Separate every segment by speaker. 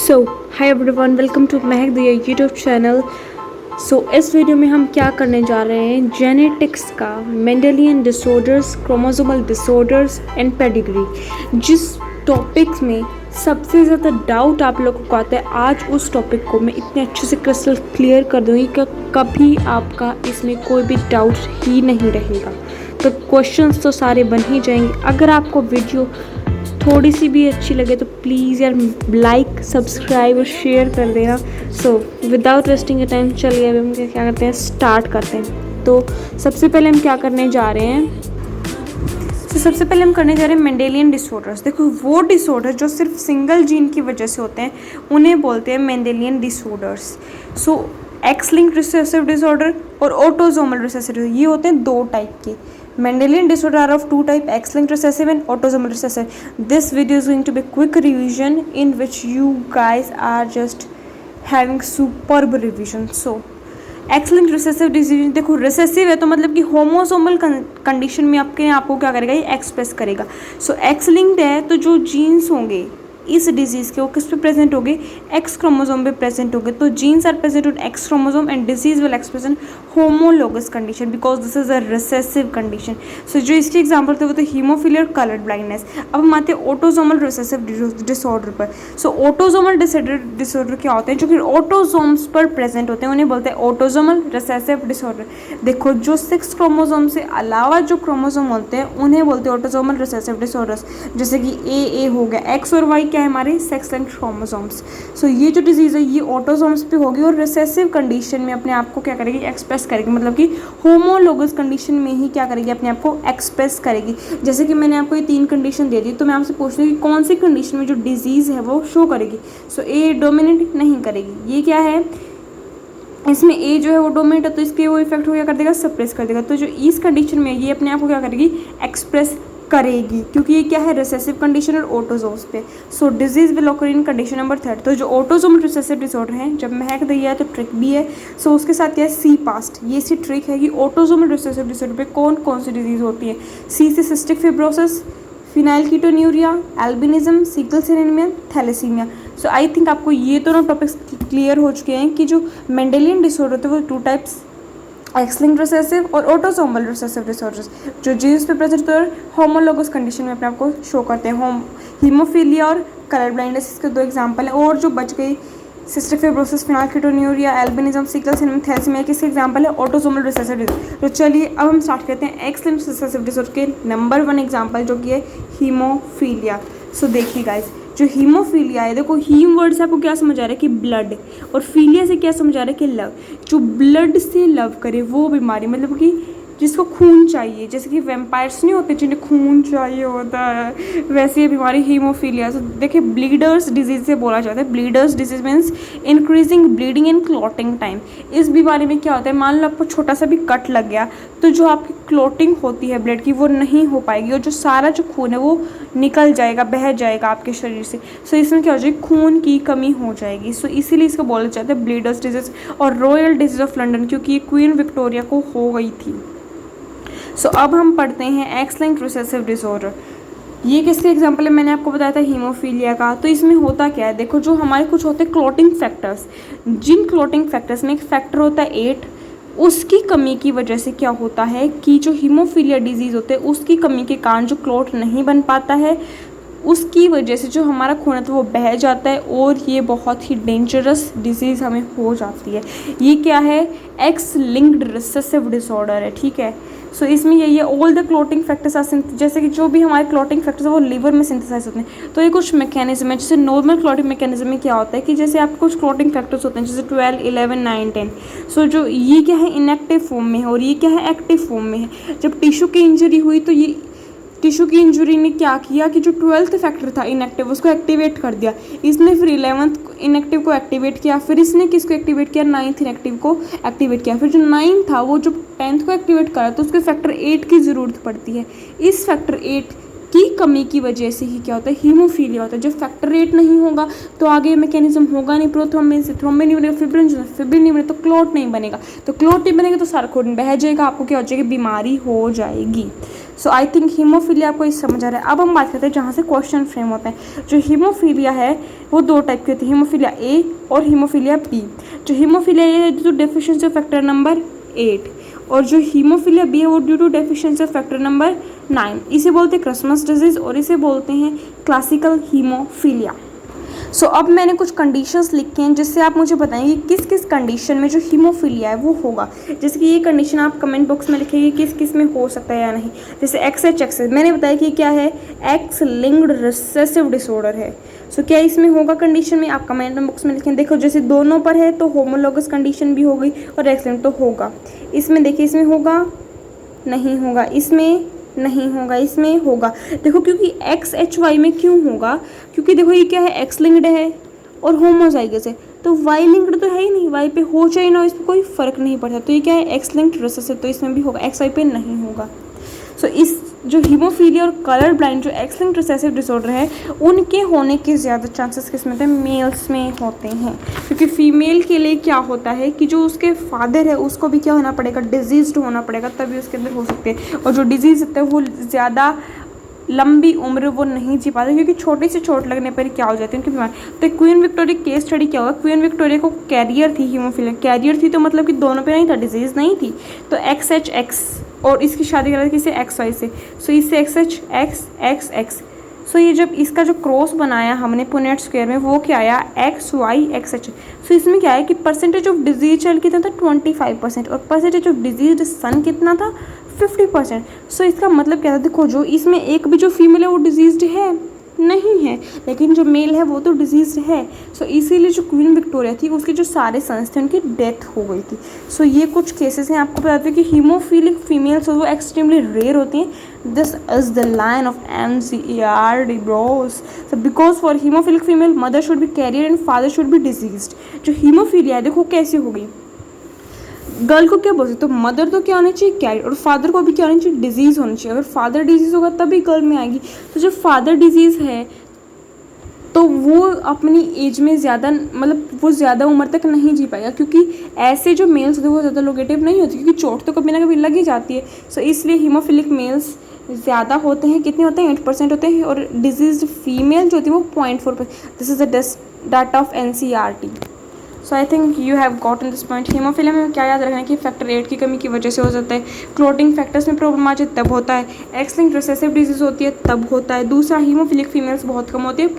Speaker 1: So hi everyone, welcome to Mahak Diya YouTube channel. इस video में हम क्या करने जा रहे हैं, जेनेटिक्स का, Mendelian disorders, chromosomal disorders and pedigree. जिस टॉपिक्स में सबसे ज़्यादा डाउट आप लोगों को आता है, आज उस टॉपिक को मैं इतने अच्छे से क्रिस्टल क्लियर कर दूँगी कि कभी आपका इसमें कोई भी डाउट ही नहीं रहेगा। तो क्वेश्चंस तो सारे बन ही जाएंगे। अगर आपको वीडियो थोड़ी सी भी अच्छी लगे तो प्लीज़ यार लाइक, सब्सक्राइब और शेयर कर देना। विदाउट वेस्टिंग ए टाइम चलिए अभी हम क्या करते हैं, स्टार्ट करते हैं। तो सबसे पहले हम क्या करने जा रहे हैं, सबसे पहले हम करने जा रहे हैं मेंडेलियन डिसऑर्डर्स। देखो, वो डिसऑर्डर जो सिर्फ सिंगल जीन की वजह से होते हैं उन्हें बोलते हैं Mendelian disorders. X linked recessive disorder और ऑटोसोमल रिसेसिव, ये होते हैं दो टाइप के। Mendelian disorder are of two type, X-linked recessive and autosomal recessive. This video is going to be a quick revision in which you guys are just having superb revision. X-linked recessive disease, देखो recessive है तो मतलब कि होमोसोमल condition में आपको क्या करेगा, ये एक्सप्रेस करेगा। X-linked है तो जो जीन्स होंगे इस डिजीज़ के वो किस पे प्रेजेंट होंगे, एक्स क्रोमोसोम पे प्रेजेंट होंगे। तो genes are present on X chromosome and disease will express in homologous condition because this is a recessive condition. जो इसके एग्जांपल थे वो थे हीमोफीलिया और कलर ब्लाइंडनेस। अब हम आते हैं ऑटोसोमल रिसेसिव डिसऑर्डर पर। ऑटोसोमल डिसऑर्डर क्या होते हैं, जो कि ऑटोसोम्स पर प्रेजेंट होते हैं, उन्हें बोलते हैं ऑटोसोमल रिसेसिव डिसऑर्डर। देखो, जो 6 क्रोमोसोम से अलावा जो क्रोमोसोम होते हैं उन्हें बोलते हैं ऑटोसोमल रिसेसिव डिसऑर्डर्स। जैसे कि ए हो गया, एक्स और वाई क्या है हमारे सेक्स लिंक्ड क्रोमोसोम्स। ये जो डिजीज़ है ये ऑटोसोम्स पे होगी और रिसेसिव कंडीशन में अपने आप को क्या करेगी, एक्सप्रेस करेगी। मतलब कि होमोलोगस कंडीशन में ही क्या करेगी, अपने आप को एक्सप्रेस करेगी। जैसे कि मैंने आपको ये 3 कंडीशन दे दी, तो मैं आपसे पूछ रही हूँ कि कौन सी कंडीशन में जो डिजीज़ है वो शो करेगी। ए डोमिनेंट नहीं करेगी। ये क्या है, इसमें ए जो है वो डोमिनेंट है तो इसके वो इफेक्ट हो क्या कर देगा, सप्रेस कर देगा। तो जो इस कंडीशन में ये अपने आप को क्या करेगी, एक्सप्रेस करेगी, क्योंकि ये क्या है, रिसेसिव कंडीशन और ऑटोसोम्स पे। Disease will occur in condition number 3। तो जो ऑटोसोमल रिसेसिव डिसऑर्डर है, जब महक दी है तो ट्रिक भी है। उसके साथ क्या है, सी पास्ट, ये सी ट्रिक है कि ऑटोसोमल रिसेसिव डिसऑर्डर पे कौन कौन सी डिजीज होती है। सी से cystic fibrosis, phenylketonuria, albinism, sickle cell anaemia, thalassaemia. I think आपको ये दोनों टॉपिक्स क्लियर हो चुके हैं कि जो मेंडेलियन डिसऑर्डर होते हैं वो 2 टाइप्स, एक्स-लिंक्ड रिसेसिव और ऑटोसोमल रिसेसिव डिसऑर्डर्स, जो जीन्स पे प्रेजेंट होते हैं होमोलोगस कंडीशन में अपने आप को शो करते हैं। हीमोफीलिया और कलर ब्लाइंडनेस इसके 2 एग्जांपल हैं। और जो बच गई cystic fibrosis, phenylketonuria, albinism, sickle cell anaemia, thalassaemia, किसके एग्जांपल है, ऑटोसोमल रिसेसिव डिसऑर्डर। तो चलिए अब हम स्टार्ट करते हैं एक्स-लिंक्ड रिसेसिव डिसऑर्डर के नंबर 1 एग्जाम्पल, जो कि है हीमोफीलिया। देखिए गाइज, जो हीमोफीलिया है, देखो हीम वर्ड से आपको क्या समझ आ रहा है कि ब्लड, और फीलिया से क्या समझ आ रहा है कि लव। जो ब्लड से लव करे वो बीमारी, मतलब कि जिसको खून चाहिए, जैसे कि वैम्पायर्स नहीं होते जिन्हें खून चाहिए होता है, वैसे ये बीमारी हीमोफीलिया। देखिए, ब्लीडर्स डिजीज से बोला जाता है। Bleeders disease means increasing bleeding and clotting time. इस बीमारी में क्या होता है, मान लो आपको छोटा सा भी कट लग गया तो जो आपकी क्लॉटिंग होती है ब्लड की वो नहीं हो पाएगी और जो सारा जो खून है वो निकल जाएगा, बह जाएगा आपके शरीर से। इसमें क्या हो जाएगी, खून की कमी हो जाएगी। इसीलिए इसको बोला जाता है ब्लीडर्स डिजीज और रॉयल डिजीज ऑफ लंदन, क्योंकि ये क्वीन विक्टोरिया को हो गई थी। अब हम पढ़ते हैं एक्स-लिंक्ड रिसेसिव डिसऑर्डर। ये किसके एग्जांपल है, मैंने आपको बताया था हीमोफीलिया का। तो इसमें होता क्या है, देखो, जो हमारे कुछ होते हैं क्लॉटिंग फैक्टर्स, जिन क्लॉटिंग फैक्टर्स में एक फैक्टर होता है 8, उसकी कमी की वजह से क्या होता है कि जो हीमोफीलिया डिजीज़ होते हैं उसकी कमी के कारण जो क्लॉट नहीं बन पाता है, उसकी वजह से जो हमारा खून है तो वो बह जाता है और ये बहुत ही डेंजरस डिजीज़ हमें हो जाती है। ये क्या है, एक्स लिंक्ड रिसेसिव डिसऑर्डर है, ठीक है। इसमें यही है, all the clotting factors are, जैसे कि जो भी हमारे क्लॉटिंग फैक्टर्स है वो लीवर में सिंथेसाइज होते हैं। तो ये कुछ मैकेनिज्म है। जैसे नॉर्मल क्लॉटिंग मैकेनिज्म में क्या होता है कि जैसे आपके कुछ क्लॉटिंग फैक्टर्स होते हैं, जैसे 12, 11, 9, 10। जो ये क्या है, इनएक्टिव फॉर्म में है और ये क्या है, एक्टिव फॉर्म में है। जब टिश्यू की इंजरी हुई तो ये टिश्यू की इंजरी ने क्या किया कि जो 12th फैक्टर था इनएक्टिव, उसको एक्टिवेट कर दिया। इसने फिर 11th इनएक्टिव को एक्टिवेट किया, फिर इसने किसको एक्टिवेट किया, 9th इनएक्टिव को एक्टिवेट किया। फिर जो 9 था वो जो 10th को एक्टिवेट करा तो उसके फैक्टर 8 की ज़रूरत पड़ती है। इस फैक्टर 8 की कमी की वजह से ही क्या होता है, हीमोफीलिया होता है। जब फैक्टर 8 नहीं होगा तो आगे मैकेनिज्म होगा नहीं, प्रोथ्रोम्बिन से थ्रोम्बिन नहीं बनेगा, फिब्रिन नहीं बनेगा, तो क्लॉट नहीं बनेगा। तो क्लॉट नहीं बनेगा तो सारा खून बह जाएगा, आपको क्या हो जाएगी, बीमारी हो जाएगी। सो आई थिंक हीमोफीलिया आपको इस समझ आ रहा है। अब हम बात करते हैं जहाँ से क्वेश्चन फ्रेम होते हैं। जो हीमोफीलिया है वो दो टाइप की होती है, हीमोफीलिया ए और हीमोफीलिया बी। जो हीमोफीलिया ए है due to deficiency of factor number 8 और जो हीमोफीलिया बी है वो due to deficiency of factor number 9। इसे बोलते हैं क्रिसमस डिजीज और इसे बोलते हैं क्लासिकल हीमोफीलिया। सो अब मैंने कुछ कंडीशंस लिखे हैं जिससे आप मुझे बताएंगे किस किस कंडीशन में जो हीमोफीलिया है वो होगा। जैसे कि ये कंडीशन आप कमेंट बॉक्स में लिखेंगे किस किस में हो सकता है या नहीं। जैसे XH मैंने बताया कि क्या है, एक्स लिंक्ड रिसेसिव डिसऑर्डर है। सो क्या इसमें होगा कंडीशन में, आप कमेंट बॉक्स में लिखें। देखो जैसे दोनों पर है तो होमोलॉगस कंडीशन भी हो गई और एक्स लिंक्ड तो होगा। इसमें देखिए इसमें होगा नहीं होगा, इसमें नहीं होगा, इसमें होगा। देखो क्योंकि XHY में क्यों होगा, क्योंकि देखो ये क्या है, एक्स लिंक्ड है और होमोजाइगस है, तो वाई लिंक्ड तो है ही नहीं, वाई पे हो चाहे ना इस पर कोई फर्क नहीं पड़ता। तो ये क्या है, एक्स लिंक्ड रिसेसिव, तो इसमें भी होगा, XY पे नहीं होगा। सो इस जो हीमोफीलिया और कलर ब्लाइंड जो एक्स लिंक्ड रिसेसिव डिसऑर्डर है उनके होने के ज़्यादा चांसेस किस में होते हैं, मेल्स में होते हैं। क्योंकि फीमेल के लिए क्या होता है कि जो उसके फादर है उसको भी क्या होना पड़ेगा, डिजीज्ड होना पड़ेगा, तभी उसके अंदर हो सकते हैं। और जो डिजीज़ होता है वो ज़्यादा लंबी उम्र वो नहीं जी पाते क्योंकि छोटी से चोट लगने पर क्या हो जाती है उनकी बीमार। तो क्वीन विक्टोरिया केस स्टडी क्या हुआ, क्वीन विक्टोरिया को कैरियर थी हीमोफीलिया, कैरियर थी तो मतलब कि दोनों पे नहीं था, डिजीज़ नहीं थी। तो XHX और इसकी शादी करा किसी XY से, सो इससे XHX। सो ये जब इसका जो क्रॉस बनाया हमने पुनेट स्क्वायर में वो क्या आया, XYXH। सो इसमें क्या है कि परसेंटेज ऑफ डिजीज चाइल्ड कितना था 25% और परसेंटेज ऑफ डिजीज सन कितना था 50%। सो इसका मतलब क्या था, देखो जो इसमें एक भी जो फीमेल है वो डिजीज्ड है नहीं है, लेकिन जो मेल है वो तो डिजीज्ड है। सो इसीलिए जो क्वीन विक्टोरिया थी उसके जो सारे सन्स थे उनकी डेथ हो गई थी। सो ये कुछ केसेस हैं, आपको बताते हैं कि हीमोफीलिक फीमेल्स वो एक्सट्रीमली रेयर होती हैं। This is the line of NCERT bros. So because for haemophilic female mother should be carrier and father should be diseased. जो हीमोफीलिया है देखो कैसे हो गई, गर्ल को क्या बोल सकते, तो मदर तो क्या होनी चाहिए कैरियर और फादर को भी क्या होनी चाहिए, डिजीज़ होनी चाहिए। अगर फादर डिजीज़ होगा तभी गर्ल में आएगी। तो जब फादर डिजीज़ है तो वो अपनी एज में ज़्यादा मतलब वो ज़्यादा उम्र तक नहीं जी पाएगा क्योंकि ऐसे जो मेल्स होते हैं वो ज़्यादा लोकेटिव नहीं होती क्योंकि चोट तो कभी ना कभी लग ही जाती है। सो इसलिए हीमोफिलिक मेल्स ज़्यादा होते हैं, कितने होते हैं 8% होते हैं और डिजीज फीमेल जो होती है वो 0.4%। This is the data of NCERT। So I think you have got in this point. Haemophilia में क्या याद रखना है कि फैक्टर 8 की कमी की वजह से हो जाता है, क्लोटिंग फैक्टर्स में प्रॉब्लम आ जाए तब होता है, एक्स लिंक्ड रिसेसिव डिजीज होती है तब होता है। दूसरा हीमोफिलिक फीमेल्स बहुत कम होती है,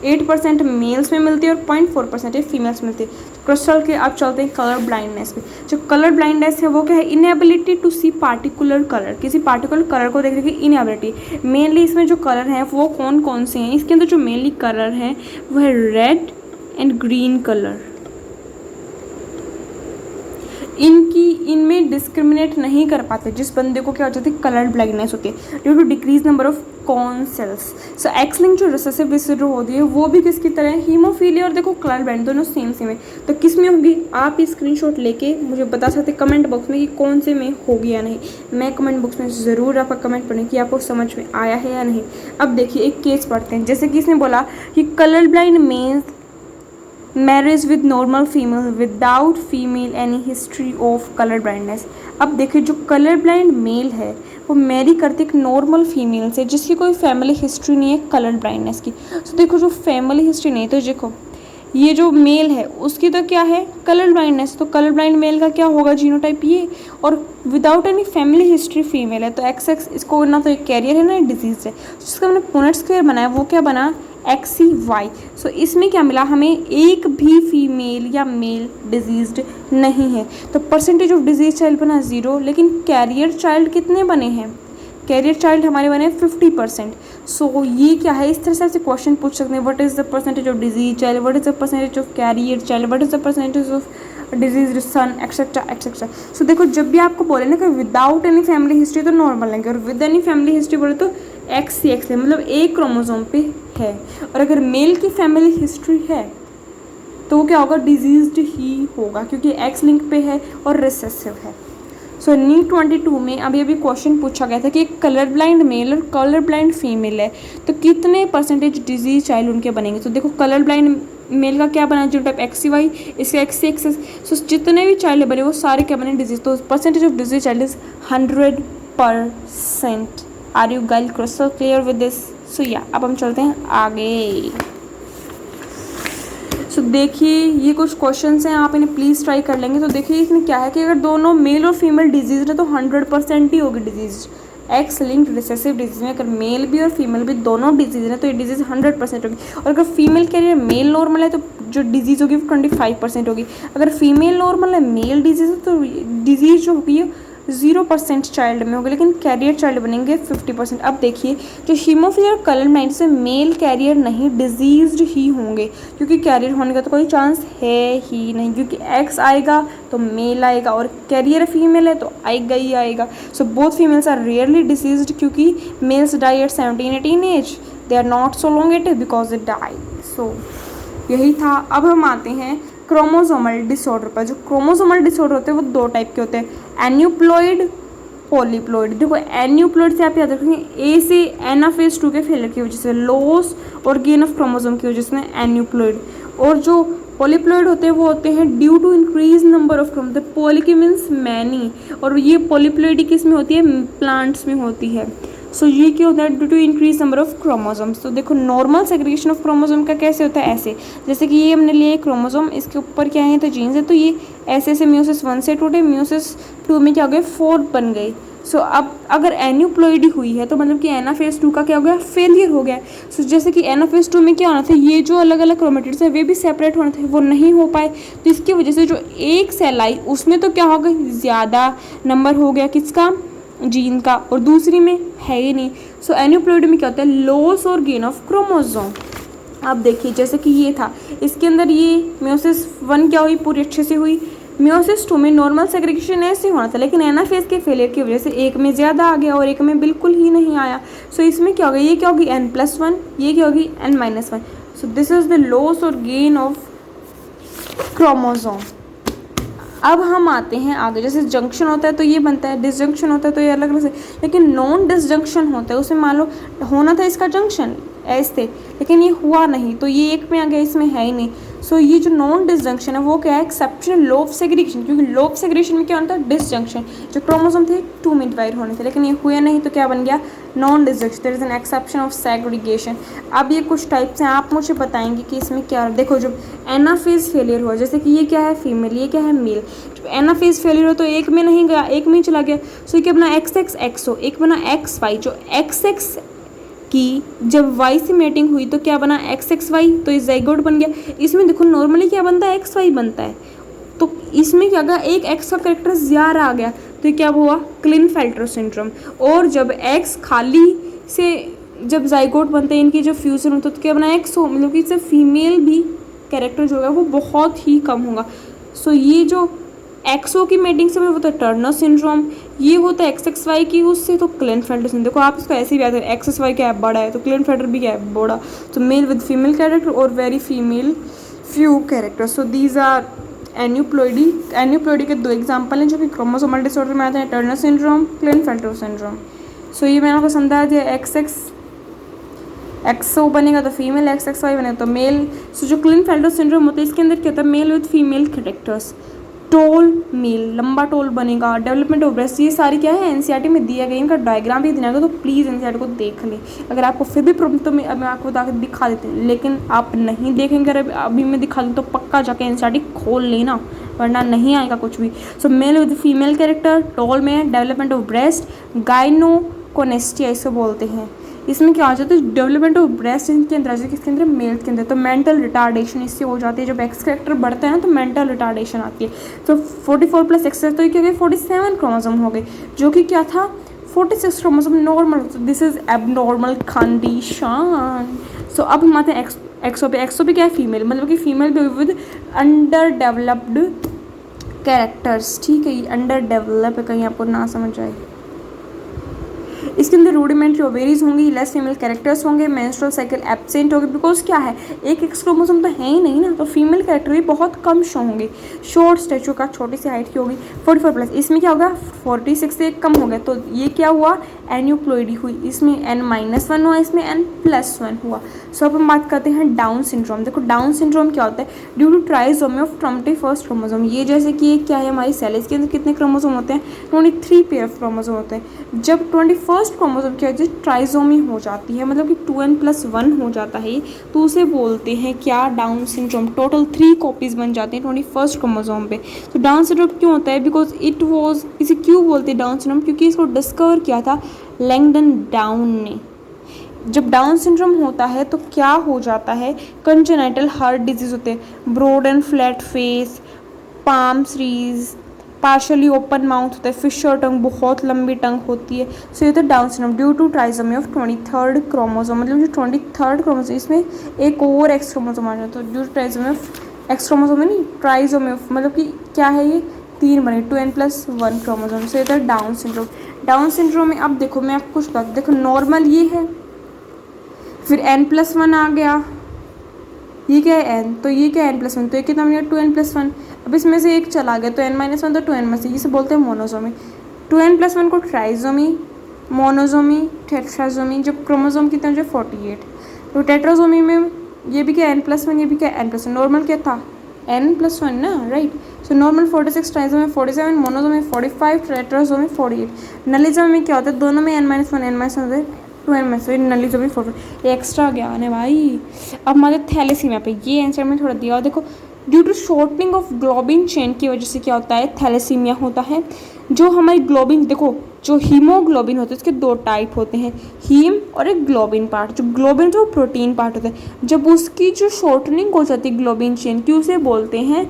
Speaker 1: 8% मेल्स में मिलती है और 0.4% फीमेल्स मिलती है। क्रिस्टल के अब चलते हैं कलर ब्लाइंडनेस पे। जो कलर ब्लाइंडनेस है वो क्या है, inability to see particular colour, किसी पार्टिकुलर कलर को देखने की इनएबिलिटी। मेनली इसमें जो कलर हैं वो कौन कौन से हैं, इसके अंदर जो मेनली कलर हैं वो है रेड एंड ग्रीन कलर। इनमें डिस्क्रिमिनेट नहीं कर पाते, जिस बंदे को क्या हो जाती है कलर ब्लाइंडनेस होती है due to decrease number of cone cells. So X linked जो रिसेसिव डिसऑर्डर होती है वो भी किसकी तरह है, हीमोफीलिया और देखो कलर ब्लाइंड दोनों सेम है। तो किस में होगी, आप स्क्रीनशॉट लेके मुझे बता सकते कमेंट बॉक्स में कि कौन से में होगी या नहीं। मैं कमेंट बॉक्स में ज़रूर आपका कमेंट पढ़ें कि आपको समझ में आया है या नहीं। अब देखिए एक केस पढ़ते हैं, जैसे कि इसने बोला कि colour blind males marriage with normal female without female any history of colour blindness. अब देखिए जो कलर ब्लाइंड मेल है वो मैरी करते एक नॉर्मल फीमेल से जिसकी कोई फैमिली हिस्ट्री नहीं है कलर ब्लाइंडनेस की। तो देखो जो फैमिली हिस्ट्री नहीं, तो देखो ये जो मेल है उसकी तो क्या है कलर ब्लाइंडनेस, तो कलर ब्लाइंड मेल का क्या होगा जीनोटाइप ये, और without any family history female है तो XX इसको ना तो एक कैरियर है ना डिजीज है। जिसका हमने पुनेट स्क्वायर बनाया वो क्या बना XCY। सो इसमें क्या मिला हमें, एक भी फीमेल या मेल डिजीज्ड नहीं है। तो परसेंटेज ऑफ डिजीज चाइल्ड बना 0, लेकिन कैरियर चाइल्ड कितने बने हैं, कैरियर चाइल्ड हमारे बने 50%। सो ये क्या है, इस तरह से क्वेश्चन पूछ सकते हैं what is the percentage of disease child, what is the percentage of carrier child, what is the percentage of disease son etcetera etcetera. So देखो जब भी आपको बोले ना कि विदाउट एनी फैमिली हिस्ट्री तो नॉर्मल लेंगे और विद एनी फैमिली हिस्ट्री बोले तो XCX है, मतलब एक क्रोमोसोम पे है। और अगर मेल की फैमिली हिस्ट्री है तो वो क्या होगा, डिजीज्ड ही होगा क्योंकि X लिंक पे है और रिसेसिव है। सो नीट 22 में अभी क्वेश्चन पूछा गया था कि एक कलर ब्लाइंड मेल और कलर ब्लाइंड फीमेल है तो कितने परसेंटेज डिजीज चाइल्ड उनके बनेंगे। तो देखो कलर ब्लाइंड मेल का क्या बना, जो टाइप XCY, इसका XCX। सो जितने भी चाइल्ड बने वो सारे क्या बने डिजीज, तो percentage of disease child is 100%। Are you guys crystal clear with this? So या अब हम चलते हैं आगे। सो देखिए ये कुछ क्वेश्चंस हैं, आप इन्हें प्लीज़ ट्राई कर लेंगे। तो देखिए इसमें क्या है कि अगर दोनों मेल और फीमेल डिजीज है तो 100% ही होगी disease. X linked recessive disease में अगर मेल भी और फीमेल भी दोनों डिजीज है तो ये डिजीज 100% होगी। और अगर फीमेल कैरियर मेल नॉर्मल है तो जो डिजीज़ होगी वो 25% होगी। अगर फीमेल नॉर्मल है मेल डिजीज है तो डिजीज जो होगी 0% चाइल्ड में होगी, लेकिन कैरियर चाइल्ड बनेंगे 50%। अब देखिए जो हीमोफिलिया और कलर ब्लाइंडनेस से मेल कैरियर नहीं डिजीज्ड ही होंगे, क्योंकि कैरियर होने का तो कोई चांस है ही नहीं, क्योंकि एक्स आएगा तो मेल आएगा और कैरियर फीमेल है तो आएगा ही आएगा। So both females are rarely diseased, क्योंकि males die at 17-18 age, they are not so longetive because they die. So यही था। अब हम आते हैं क्रोमोसोमल डिसऑर्डर पर। जो क्रोमोसोमल डिसऑर्डर होते हैं वो दो टाइप के होते हैं, एन्यूप्लॉइड, पॉलीप्लॉइड। देखो एन्यूप्लॉइड से आप याद रखेंगे ए से एनाफेज 2 के फेलियर की वजह से, लॉस और गेन ऑफ क्रोमोसोम की वजह से एन्यूप्लॉइड। और जो पॉलीप्लॉइड होते हैं वो होते हैं due to increase number of chromosome. Poly means many, और ये पॉलीप्लॉइड किस में होती है? प्लांट्स में होती है। सो ये क्या होता है? Due to increase number of chromosomes. तो देखो नॉर्मल सेग्रीगेशन ऑफ क्रोमोसोम का कैसे होता है? ऐसे, जैसे कि ये हमने लिए क्रोमोसोम, इसके ऊपर क्या है? तो जीन्स है, तो ये ऐसे ऐसे म्यूसिस 1 से टूटे, म्यूसिस 2 में क्या हो गए? 4 बन गए। सो अब अगर एन्यूप्लॉइडी हुई है तो मतलब कि एनाफेज 2 का क्या हो गया? फेलियर हो गया। सो जैसे कि एनाफेज 2 में क्या होना था? ये जो अलग अलग क्रोमेटिड्स हैं वे भी सेपरेट होने थे, वो नहीं हो पाए। तो इसकी वजह से जो एक सेल आई उसमें तो क्या हो गया? ज़्यादा नंबर हो गया किसका? जीन का, और दूसरी में है ही नहीं। सो एन्यूप्लॉइडी में क्या होता है? लॉस और गेन ऑफ क्रोमोसोम। अब देखिए जैसे कि ये था, इसके अंदर ये म्योसिस 1 क्या हुई? पूरी अच्छे से हुई। म्योसिस 2 में नॉर्मल सेग्रीगेशन ऐसे होना था, लेकिन एनाफेज के फेलियर की वजह से एक में ज़्यादा आ गया और एक में बिल्कुल ही नहीं आया। सो इसमें क्या होगा? ये क्या होगी? n+1, ये क्या होगी? n-1। So this is the loss और गेन ऑफ क्रोमोसोम। अब हम आते हैं आगे, जैसे जंक्शन होता है तो ये बनता है, डिसजंक्शन होता है तो ये अलग अलग से, लेकिन नॉन डिसजंक्शन होता है उसमें मान लो होना था इसका जंक्शन ऐसे, लेकिन ये हुआ नहीं तो ये एक में आ गया, इसमें है ही नहीं। सो ये जो नॉन डिसजंक्शन है वो क्या है? एक्सेप्शनल लॉ ऑफ सेग्रीगेशन, क्योंकि लॉ ऑफ सेग्रीगेशन में क्या होता है? डिसजंक्शन। जो क्रोमोसोम थे 2 में डिवाइड होने थे, लेकिन ये हुए नहीं तो क्या बन गया? Non disjunction. There is an exception of segregation. अब ये कुछ टाइप्स हैं, आप मुझे बताएंगे कि इसमें क्या। देखो जब एनाफेज फेलियर हुआ, जैसे कि ये क्या है? फीमेल, ये क्या है? मेल। जब एनाफेज फेलियर हो तो एक में नहीं गया, एक में ही चला गया। सो ये क्या बना? XX XO, एक बना XY। जो XX की जब Y से मेटिंग हुई तो क्या बना? XXY, तो ये ज़ाइगोट बन गया। इसमें देखो नॉर्मली क्या बनता है? XY बनता है, तो इसमें क्या गया? एक X का कैरेक्टर ज़्यादा आ गया तो ये क्या हुआ? क्लिनफेल्टर सिंड्रोम। और जब X खाली से जब ज़ाइगोट बनते हैं, इनकी जो फ्यूजन होता है तो क्या बना? XO, मतलब कि इससे फीमेल भी कैरेक्टर जो होगा वो बहुत ही कम होगा। सो ये जो एक्सओ की मेटिंग से होता है टर्नर सिंड्रोम, ये होता है XXY की उससे तो क्लिनफेल्टर सिंड्रोम। देखो आप इसको ऐसे ही याद है, XXY क्या है? बड़ा है, तो क्लिनफेल्टर भी क्या है? बड़ा। तो मेल विद फीमेल कैरेक्टर और very female few character. So these are aneuploidy. Aneuploidy के 2 एग्जाम्पल हैं जो कि क्रोमोसोमल डिसऑर्डर में आते हैं, टर्नर सिंड्रोम, क्लिनफेल्टर सिंड्रोम। सो ये मैंने आपको समझा दिया। XO बनेगा तो फीमेल, XXY बनेगा तो मेल। सो जो क्लिनफेल्टर सिंड्रोम होता है इसके अंदर क्या होता है? Male with female characters, tall male, लंबा टोल बनेगा, डेवलपमेंट ऑफ ब्रेस्ट। ये सारी क्या है? एनसीईआरटी में दिया गया, इनका डायग्राम भी दिया गया, तो प्लीज़ एनसीईआरटी को देख लें। अगर आपको फिर भी प्रॉब्लम तो मैं आपको दिखा देते हैं, लेकिन आप नहीं देखेंगे, अगर अभी मैं दिखा दूँ तो पक्का जाके एनसीईआरटी खोल लेना, वरना नहीं आएगा कुछ भी। So male with female character, tall में, डेवलपमेंट ऑफ ब्रेस्ट, गाइनोकोनेस्टिया इसे बोलते हैं। इसमें क्या हो जाता है? डेवलपमेंट ऑफ ब्रेस्ट इनके अंदर आ जाती है, किसके अंदर? मेल के अंदर। तो मेंटल रिटार्डेशन इससे हो जाती है, जब एक्स कैरेक्टर बढ़ता है ना तो मेंटल रिटार्डेशन आती है। तो 44 + X, तो ये क्या हो गया? 47 क्रोमोसोम हो गए, जो कि क्या था? 46 chromosome normal. This is abnormal condition. So अब हम आते हैं एक्सओ पे। एक्सओ पे क्या है? फीमेल, मतलब कि फीमेल भी विद अंडर डेवलप्ड कैरेक्टर्स। ठीक है, ये अंडर डेवलप है, कहीं आपको ना समझ आए। इसके अंदर रूडिमेंट्री ओवेरीज होंगी, लेस फीमेल कैरेक्टर्स होंगे, मेंस्ट्रुअल साइकिल एब्सेंट होगी, बिकॉज क्या है? एक एक्स क्रोमोसोम तो है ही नहीं ना, तो फीमेल कैरेक्टर भी बहुत कम शो होंगे। शॉर्ट स्टैचू का, छोटी सी हाइट की होगी। 44+, इसमें क्या होगा? 46 से कम हो गया, तो ये क्या हुआ? एन्यूप्लॉइडी हुई। इसमें n-1 हुआ, इसमें n+1 हुआ। सो अब हम बात करते हैं डाउन सिंड्रोम। देखो डाउन सिंड्रोम क्या होता है? Due to trisomy of 21 chromosome. ये जैसे कि क्या है? हमारी सेल, इसके अंदर कितने क्रोमोसोम होते हैं? 23 पेयर ऑफ क्रोमोसोम होते हैं। जब 21 फर्स्ट क्रोमोसोम क्या है, ट्राइजोमी हो जाती है, मतलब कि 2n+1 हो जाता है, तो उसे बोलते हैं क्या, डाउन सिंड्रोम। टोटल 3 कॉपीज़ बन जाते हैं 21st क्रोमोसोम पे। तो डाउन सिंड्रोम क्यों होता है, बिकॉज इट वॉज, इसे क्यों बोलते हैं डाउन सिंड्रोम, क्योंकि इसको डिस्कवर किया था लैंगडन डाउन ने। जब डाउन सिंड्रोम होता है तो क्या हो जाता है, कंजेनाइटल हार्ट डिजीज होते हैं, broad and flat face, palm series, partially open mouth होता है, फिशर टंग, बहुत लंबी टंग होती है। सो ये तो Down syndrome due to trisomy of 23rd chromosome, मतलब जो 23rd क्रोमोसोम, इसमें एक और एक्स क्रोमोसोम आ जाता है, due to trisomy of X chromosome है, नहीं ट्राइसोमी ऑफ, मतलब कि क्या है ये, 3 बने, 2n+1 क्रोमोसोम। सो ये तो डाउन सिंड्रोम। डाउन सिंड्रोम में अब देखो मैं आपको कुछ बात, देखो नॉर्मल ये है, फिर n+1 आ गया, ये क्या है n, तो ये क्या है n+1, तो ये कितना बन गया 2n+1। अब इसमें से एक चला गया तो n-1 तो 2n, इसे बोलते हैं मोनोसोमी। 2n+1 को ट्राइजोमी, मोनोसोमी, टेट्राजोमी। जब क्रोमोसोम कितने हो जाए 48, तो टेट्राजोमी में ये भी क्या n+1, ये भी क्या n+1। नॉर्मल क्या था n+1 ना, right. So normal 46, trisomy 47, monosomy 45, टेट्राजोमी 48। नलिजोमी में क्या होता है, दोनों में n-1 होता है 2n, नलिजोमी 4 एक्स्ट्रा ज्ञान है भाई। अब हमारे थैलेसीमिया पे, ये आंसर में थोड़ा दिया, देखो due to shortening of globin chain की वजह से क्या होता है, थैलेसीमिया होता है। जो हमारी ग्लोबिन, देखो जो हीमोग्लोबिन होता है उसके 2 टाइप होते हैं, हीम और एक ग्लोबिन पार्ट। जो ग्लोबिन तो प्रोटीन पार्ट होता है, जब उसकी जो शॉर्टनिंग हो जाती है ग्लोबिन चेन की, उसे बोलते हैं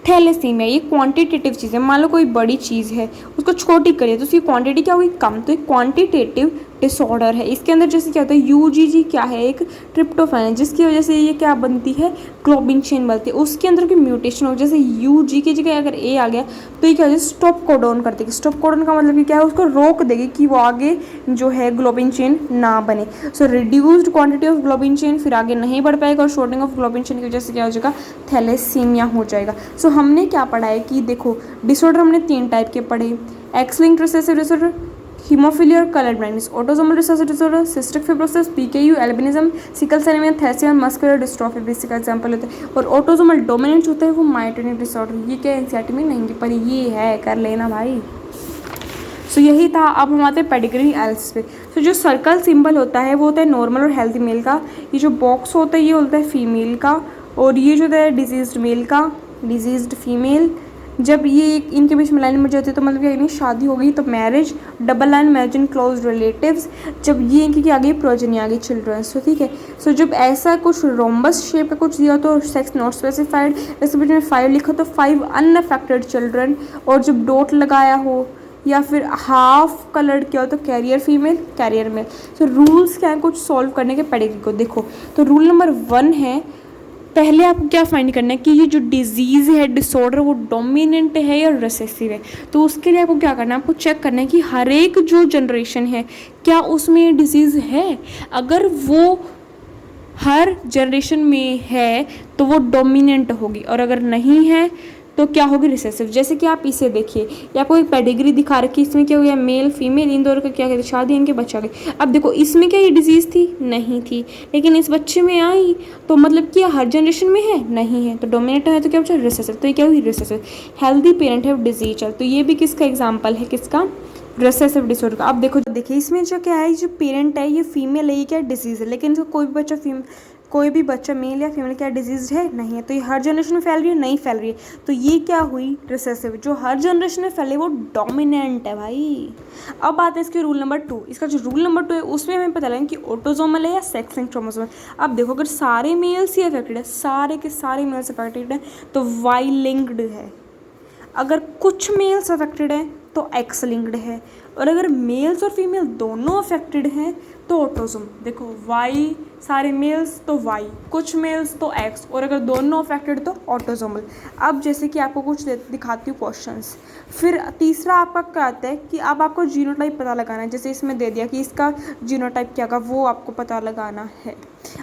Speaker 1: थैलेसीमिया। ये क्वांटिटेटिव चीज़ है, मान लो कोई बड़ी चीज़ है उसको छोटी करिए तो उसकी क्वांटिटी क्या हुई, कम, तो एक क्वांटिटेटिव डिसऑर्डर है। इसके अंदर जैसे क्या होता है, यूजीजी क्या है, एक ट्रिप्टोफैन है, जिसकी वजह से ये क्या बनती है, ग्लोबिन चेन बनती है। उसके अंदर की म्यूटेशन हो, जैसे यूजी की जगह अगर ए आ गया तो ये क्या हो जाए, स्टॉप कोडॉन कर देगी। स्टॉप कोडॉन का मतलब कि क्या है, उसको रोक देगी कि वो आगे जो है ग्लोबिन चेन ना बने। So reduced quantity of globin chain, फिर आगे नहीं बढ़ पाएगा, और शॉर्टिंग ऑफ ग्लोबिन चेन की वजह से क्या हो जाएगा, थैलेसीमिया हो जाएगा। सो हमने क्या पढ़ा है कि देखो डिसऑर्डर हमने 3 टाइप के पढ़े, X linked recessive disorder, haemophilia और colour blindness, autosomal recessive disorder, cystic fibrosis, PKU, albinism, sickle cell anaemia, thalassaemia, muscular dystrophy basic example होते हैं। और ऑटोसोमल डोमिनेंट होता है वो मायोटोनिक डिसऑर्डर। ये क्या एनसीईआरटी में नहीं, पर ये है, कर लेना भाई। सो यही था। अब हम आते हैं पेडिग्री एल्स पे। तो जो सर्कल सिंबल होता है वो होता है नॉर्मल और हेल्थी मेल का, ये जो बॉक्स होता है ये होता है फीमेल का, और ये जो होता है डिजीज्ड मेल का, डिजीज्ड फीमेल। जब ये इनके बीच में लाइन मर जाती है तो मतलब क्या, शादी हो गई तो marriage, double line marriage in close relatives, जब ये इनकी आ गई प्रोजनी, आ गई चिल्ड्रंस। तो ठीक है। सो जब ऐसा कुछ रोम्बस शेप का कुछ दिया तो सेक्स नॉट स्पेसिफाइड, इसके बीच में 5 लिखा तो 5 अनअफेक्टेड चिल्ड्रन, और जब डॉट लगाया हो या फिर हाफ कलर्ड क्या हो तो carrier female, carrier male. So rules क्या है कुछ सॉल्व करने के पेडिग्री को देखो। तो रूल नंबर 1 है, पहले आपको क्या फाइंड करना है कि ये जो डिजीज़ है, डिसऑर्डर, वो डोमिनेंट है या रिसेसिव है। तो उसके लिए आपको क्या करना है, आपको चेक करना है कि हर एक जो जनरेशन है क्या उसमें ये डिजीज़ है। अगर वो हर जनरेशन में है तो वो डोमिनेंट होगी, और अगर नहीं है तो क्या होगी, रिसेसिव। जैसे कि आप इसे देखिए, ये आपको एक पेडिग्री दिखा रखी है, इसमें क्या हो गया, मेल फीमेल इन दोनों का क्या कहते हैं, शादी, इनके बच्चा गए। अब देखो इसमें क्या ये डिजीज़ थी, नहीं थी, लेकिन इस बच्चे में आई तो मतलब कि हर जनरेशन में है, नहीं है, तो डोमिनेट है तो क्या बचा, रिसेसिव। तो ये क्या हुई, रिसेसिव। हेल्दी पेरेंट है डिजीज चल, तो ये भी किसका एग्जाम्पल है, किसका, रिसेसिव डिसऑर्डर का। अब देखिए इसमें जो क्या है, जो पेरेंट है ये फीमेल है, ये क्या डिजीज़ है, लेकिन इसको कोई भी बच्चा मेल या फीमेल क्या डिजीज है, नहीं है। तो ये हर जनरेशन में फैल रही है, नहीं फैल रही है, तो ये क्या हुई, रिसेसिव। जो हर जनरेशन में फैले वो डोमिनेंट है भाई। अब आते हैं इसके रूल नंबर 2। इसका जो रूल नंबर 2 है उसमें हमें पता लगा कि ऑटोसोमल है या सेक्स लिंक्ड क्रोमोसोम। अब देखो अगर सारे मेल्स ही अफेक्टेड है, सारे के सारे मेल्स अफेक्टेड है तो वाई लिंक्ड है। अगर कुछ मेल्स अफेक्टेड है तो एक्स लिंक्ड है, और अगर मेल्स और फीमेल दोनों अफेक्टेड हैं तो ऑटोसोम। देखो वाई, सारे मेल्स तो वाई, कुछ मेल्स तो एक्स, और अगर दोनों अफेक्टेड तो ऑटोसोमल। अब जैसे कि आपको कुछ दिखाती हूँ क्वेश्चंस। फिर तीसरा आपका क्या आता है कि अब आपको जीनोटाइप पता लगाना है। जैसे इसमें दे दिया कि इसका जीनोटाइप क्या होगा, वो आपको पता लगाना है।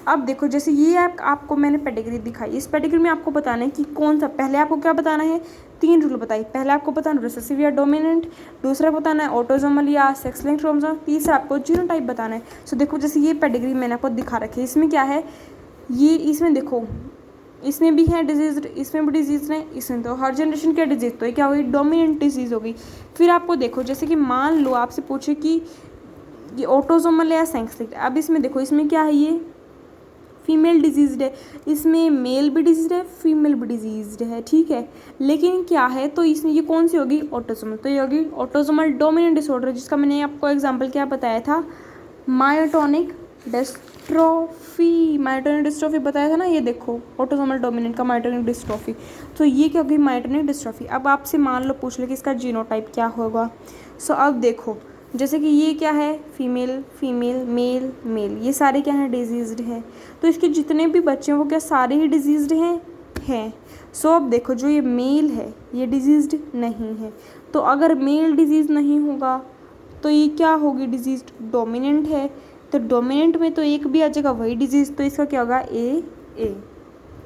Speaker 1: अब देखो जैसे ये आपको मैंने पेडिग्री दिखाई, इस पेडिग्री में आपको बताना है कि कौन सा, पहले आपको क्या बताना है, 3 रूल बताइए। पहले आपको बताना रिसेसिव या डोमिनेंट, दूसरा बताना है ऑटोसोमल या सेक्स लिंक्ड क्रोमोसोम, तीसरा आपको जीनोटाइप बताना है। सो देखो जैसे ये पेडिग्री मैंने आपको दिखा रखी है, इसमें क्या है, ये इसमें देखो इसमें भी है डिजीज, इसमें भी डिजीज़ है, इसमें तो हर जनरेशन का डिजीज़, तो ये क्या होगी, डोमिनेंट डिजीज़ होगी। फिर आपको देखो जैसे कि मान लो आपसे पूछे कि ये ऑटोसोमल है या सेक्स लिंक्ड। अब इसमें देखो, इसमें क्या है, ये फीमेल डिजीज्ड है, इसमें मेल भी डिजीज्ड है, फीमेल भी डिजीज्ड है, ठीक है। लेकिन क्या है, तो इसमें ये कौन सी होगी, ऑटोसोमल, तो ये होगी ऑटोसोमल डोमिनेंट डिसऑर्डर, जिसका मैंने आपको एग्जांपल क्या बताया था, मायोटोनिक डिस्ट्रोफी। मायोटोनिक डिस्ट्रोफी बताया था ना, ये देखो ऑटोसोमल डोमिनेंट का मायोटोनिक डिस्ट्रोफी। तो ये क्या होगी, मायोटोनिक डिस्ट्रोफी। अब आपसे मान लो पूछ ले कि इसका जीनोटाइप क्या होगा। सो अब देखो, जैसे कि ये क्या है, फीमेल फीमेल मेल मेल, ये सारे क्या हैं, डिजीज्ड है। तो इसके जितने भी बच्चे हैं वो क्या सारे ही डिजीज्ड हैं। सो अब देखो, जो ये मेल है ये डिजीज्ड नहीं है। तो अगर मेल डिजीज नहीं होगा तो ये क्या होगी, डिजीज्ड डोमिनेंट है। तो डोमिनेंट में तो एक भी आ जाएगा वही डिजीज, तो इसका क्या होगा, ए।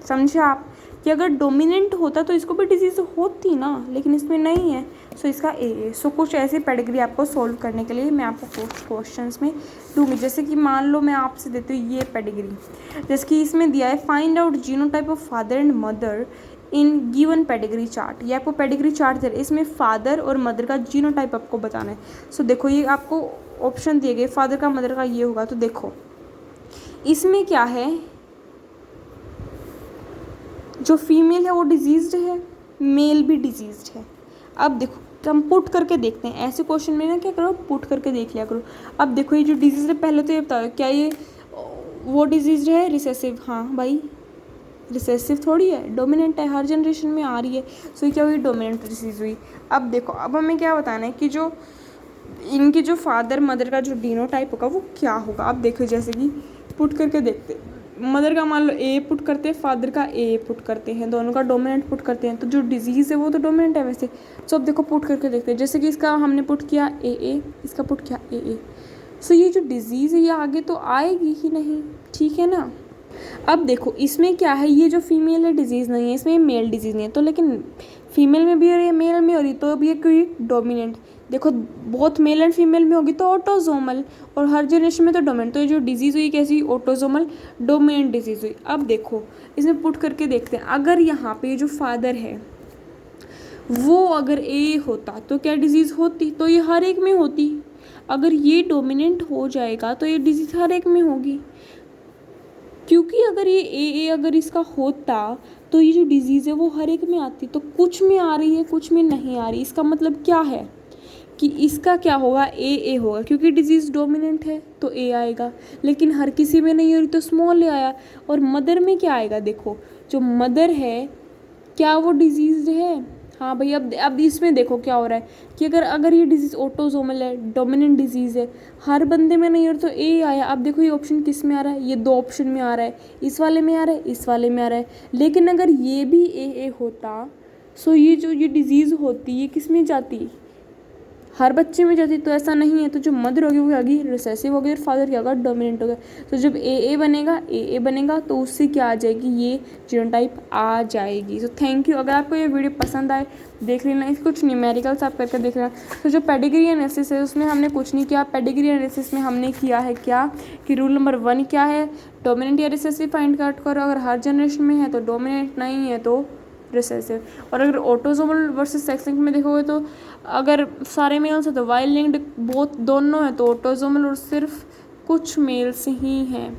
Speaker 1: समझे आप, कि अगर डोमिनेंट होता तो इसको भी डिजीज होती ना, लेकिन इसमें नहीं है, सो इसका ए। सो कुछ ऐसी पेडिग्री आपको सोल्व करने के लिए मैं आपको कुछ क्वेश्चंस में दूंगी। जैसे कि मान लो मैं आपसे देती हूँ ये पेडिग्री, जैसे कि इसमें दिया है find out genotype of father and mother in given pedigree chart. ये आपको पेडिग्री चार्ट दे रहे, इसमें फादर और मदर का जीनोटाइप आपको बताना है। सो देखो, ये आपको ऑप्शन दिए गए, फादर का मदर का ये होगा। तो देखो इसमें क्या है, जो फीमेल है वो डिजीज्ड है, मेल भी डिजीज्ड है। अब देखो हम पुट करके देखते हैं, ऐसे क्वेश्चन में ना क्या करो, पुट करके देख लिया करो। अब देखो ये जो डिजीज है, पहले तो ये बताओ क्या ये वो डिजीज है, रिसेसिव, हाँ भाई रिसेसिव थोड़ी है, डोमिनेंट है, हर जनरेशन में आ रही है। सो ये क्या हुई, डोमिनेंट डिजीज हुई। अब देखो, अब हमें क्या बताना है कि जो इनकी जो फादर मदर का जो जीनोटाइप होगा वो क्या होगा। अब देखो जैसे कि पुट करके देखते, मदर का मान लो ए पुट करते हैं, फादर का ए पुट करते हैं, दोनों का डोमिनेंट पुट करते हैं, तो जो डिजीज़ है वो तो डोमिनेंट है वैसे। सो अब देखो पुट करके देखते हैं, जैसे कि इसका हमने पुट किया ए, इसका पुट किया ए। सो ये जो डिजीज़ है ये आगे तो आएगी ही नहीं, ठीक है ना। अब देखो इसमें क्या है, ये जो फीमेल है डिजीज़ नहीं है, इसमें मेल डिजीज़ नहीं है, तो लेकिन फीमेल में भी हो रही है, मेल में हो रही, तो अब ये कोई डोमिनेंट। देखो बहुत मेल एंड फीमेल में होगी तो ऑटोजोमल, और हर जनरेशन में तो डोमिनेंट। तो ये जो डिजीज़ हुई कैसी, ऑटोजोमल डोमिनेंट डिजीज़ हुई। अब देखो इसमें पुट करके देखते हैं, अगर यहाँ पे जो फादर है वो अगर ए होता तो क्या डिजीज़ होती, तो ये हर एक में होती। अगर ये डोमिनेंट हो जाएगा तो ये डिजीज़ हर एक में होगी, क्योंकि अगर ये ए अगर इसका होता तो ये जो डिजीज़ है वो हर एक में आती। तो कुछ में आ रही है, कुछ में नहीं आ रही, इसका मतलब क्या है कि इसका क्या होगा, ए होगा, क्योंकि डिजीज़ डोमिनेंट है तो ए आएगा। लेकिन हर किसी में नहीं हो रही तो स्मॉल ए आया। और मदर में क्या आएगा, देखो जो मदर है क्या वो डिजीज़ है, हाँ भाई। अब इसमें देखो क्या हो रहा है कि अगर ये डिजीज़ ऑटोजोमल है, डोमिनेंट डिजीज़ है, हर बंदे में नहीं हो रहा तो ए आया। अब देखो ये ऑप्शन किस में आ रहा है, ये दो ऑप्शन में आ रहा है, इस वाले में आ रहा है, इस वाले में आ रहा है। लेकिन अगर ये भी ए होता, सो ये जो ये डिजीज़ होती ये किस में जाती, हर बच्चे में जाती। तो ऐसा नहीं है, तो जो मदर होगी वो होगी रिसेसिव होगी और फादर क्या होगा, डोमिनेंट होगा। तो जब ए बनेगा तो उससे क्या आ जाएगी, ये जीनोटाइप आ जाएगी। तो थैंक यू। अगर आपको ये वीडियो पसंद आए देख लेना, इस कुछ न्यूमेरिकल्स आप करके देख लेना। तो जो पेडिग्री एनालिसिस है उसमें हमने कुछ नहीं किया। पेडिग्री एनालिसिस में हमने किया है क्या कि रूल नंबर 1 क्या है, डोमिनेंट या रिसेसिव फाइंड आउट करो। अगर हर जनरेशन में है तो डोमिनेंट, नहीं है तो रिसेसिव। और अगर ऑटोसोमल वर्सेस सेक्स लिंक्ड में देखोगे तो अगर सारे मेल्स हैं तो वाई लिंक्ड बोथ दोनों हैं तो ऑटोसोमल, और सिर्फ कुछ मेल्स ही हैं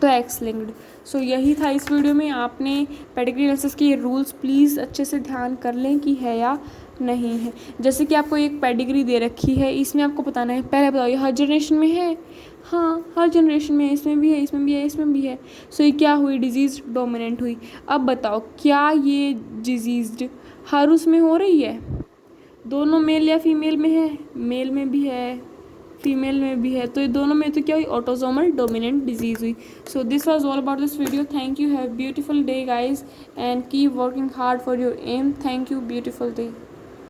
Speaker 1: तो एक्स लिंक्ड। सो यही था इस वीडियो में। आपने पेडिग्री एनालिसिस के ये रूल्स प्लीज़ अच्छे से ध्यान कर लें कि है या नहीं है। जैसे कि आपको एक पेडिग्री दे रखी है, इसमें आपको बताना है, पहले बताओ ये हर जनरेशन में है, हाँ हर जनरेशन में है, इसमें भी है, इसमें भी है, इसमें भी है। सो ये क्या हुई, डिजीज़ डोमिनेंट हुई। अब बताओ क्या ये डिजीज़ हर उसमें हो रही है, दोनों मेल या फीमेल में है, मेल में भी है फीमेल में भी है, तो ये दोनों में तो क्या हुई, ऑटोसोमल डोमिनेंट डिजीज़ हुई। So this was all about this video. Thank you, have beautiful day guys and keep working hard for your aim. Thank you, beautiful day.